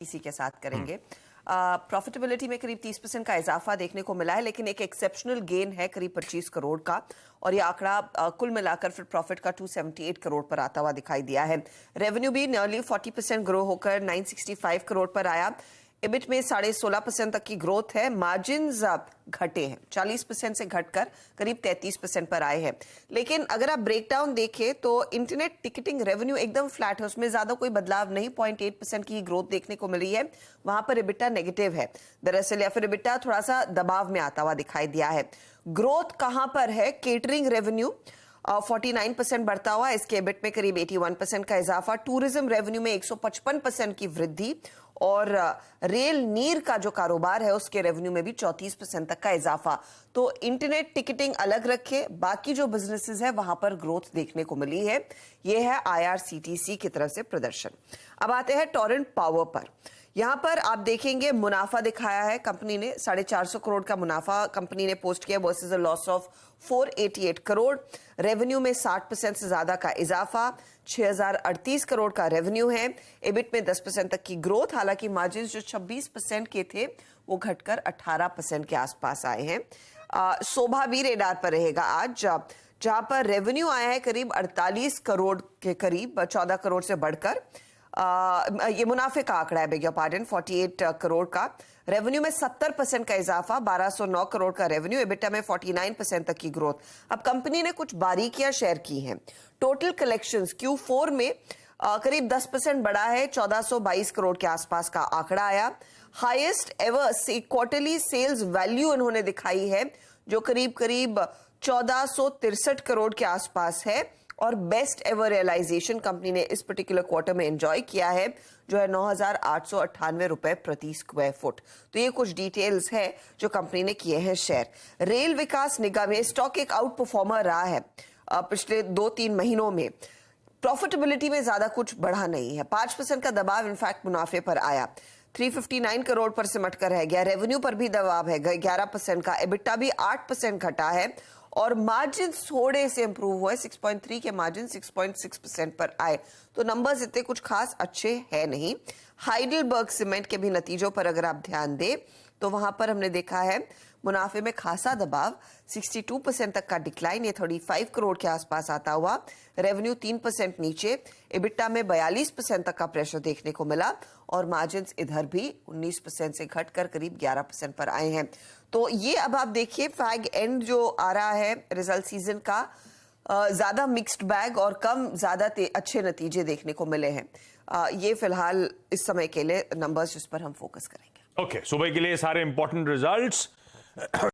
इसी के साथ करेंगे। प्रॉफिटेबिलिटी में करीब 30% का इजाफा देखने को मिला है, लेकिन एक एक्सेप्शनल गेन है करीब 25 करोड़ का, और ये आंकड़ा कुल मिलाकर फिर प्रॉफिट का 278 करोड़ पर आता हुआ दिखाई दिया है। रेवेन्यू भी नियरली 40% ग्रो होकर 965 करोड़ पर आया। एबिट में 16.5% तक की ग्रोथ है। मार्जिन्स घटे हैं, 40% से घटकर करीब 33% पर आए हैं। लेकिन अगर आप ब्रेकडाउन देखें तो इंटरनेट टिकटिंग रेवेन्यू एकदम फ्लैट है, उसमें ज्यादा कोई बदलाव नहीं, 0.8% की ग्रोथ देखने को मिली है। वहां पर एबिटा नेगेटिव है दरअसल, या फिर एबिटा थोड़ा सा दबाव में आता हुआ दिखाई दिया है। ग्रोथ कहां पर है? केटरिंग रेवेन्यू 49% बढ़ता हुआ, इसके एबिट में करीब 81% का इजाफा। टूरिज्म रेवेन्यू में 155% की वृद्धि, और रेल नीर का जो कारोबार है उसके रेवेन्यू में भी 34% तक का इजाफा। तो इंटरनेट टिकटिंग अलग रखे, बाकी जो बिजनेसेस है वहां पर ग्रोथ देखने को मिली है। यह है IRCTC की तरफ से प्रदर्शन। अब आते हैं टोरेंट पावर पर। यहां पर आप देखेंगे मुनाफा दिखाया है कंपनी ने, 450 करोड़ का मुनाफा कंपनी ने पोस्ट किया versus a loss of 488 crore. Revenue में 60% से ज्यादा का इजाफा, 6038 करोड़ का रेवेन्यू है। एबिट में 10% तक की ग्रोथ, हालांकि मार्जिन जो 26% के थे वो घटकर 18% के आसपास आए हैं। शोभा भी रेडार पर रहेगा आज, जहां पर रेवेन्यू आया है करीब 48 करोड़ के करीब, 14 करोड़ से बढ़कर। ये मुनाफे का आंकड़ा है, बेग योर पार्डन, 48 करोड़ का। रेवेन्यू में 70% का इजाफा, 1209 करोड़ का रेवेन्यू। एबिटा में 49% तक की ग्रोथ। अब कंपनी ने कुछ बारीकियां शेयर की हैं। टोटल कलेक्शंस Q4 में करीब 10% बढ़ा है, 1422 करोड़ के आसपास का आंकड़ा आया। Highest ever quarterly sales value इन्होंने दिखाई है, जो करीब 1463 करोड़ के आसपास है, और बेस्ट एवर रियलाइजेशन कंपनी ने इस पर्टिकुलर क्वार्टर में एंजॉय किया है, जो है 9,898 रुपए प्रति स्क्वायर फुट। तो ये कुछ डिटेल्स है जो कंपनी ने किए हैं शेयर। रेल विकास निगम ये स्टॉक एक आउट परफॉर्मर रहा है पिछले 2-3 महीनों में। प्रॉफिटेबिलिटी में ज्यादा कुछ बढ़ा नहीं है, 5% का दबाव इनफैक्ट मुनाफे पर आया, 359 करोड़ पर सिमट कर रह गया। रेवेन्यू पर भी दबाव है 11% का। एबिटा भी 8% घटा है, और मार्जिन थोड़े से इंप्रूव हुए, 6.3 के मार्जिन 6.6% पर आए। तो नंबर्स इतने कुछ खास अच्छे हैं नहीं। हाइडेलबर्ग सीमेंट के भी नतीजों पर अगर आप ध्यान दें तो वहां पर हमने देखा है मुनाफे में खासा दबाव, 62% तक का डिक्लाइन, ये 35 करोड़ के आसपास आता हुआ। रेवेन्यू 3% नीचे, एबिटा में 42% तक का प्रेशर देखने को मिला, और मार्जिन इधर भी 19% से घटकर करीब 11% पर आए हैं। तो ये अब आप देखिए फैग एंड जो आ रहा है रिजल्ट सीजन का, ज्यादा मिक्स्ड बैग और कम ज्यादा अच्छे नतीजे देखने को मिले हैं। ये फिलहाल इस समय के लिए नंबर्स जिस पर हम फोकस करेंगे। ओके, सुबह के लिए सारे इंपॉर्टेंट रिजल्ट्स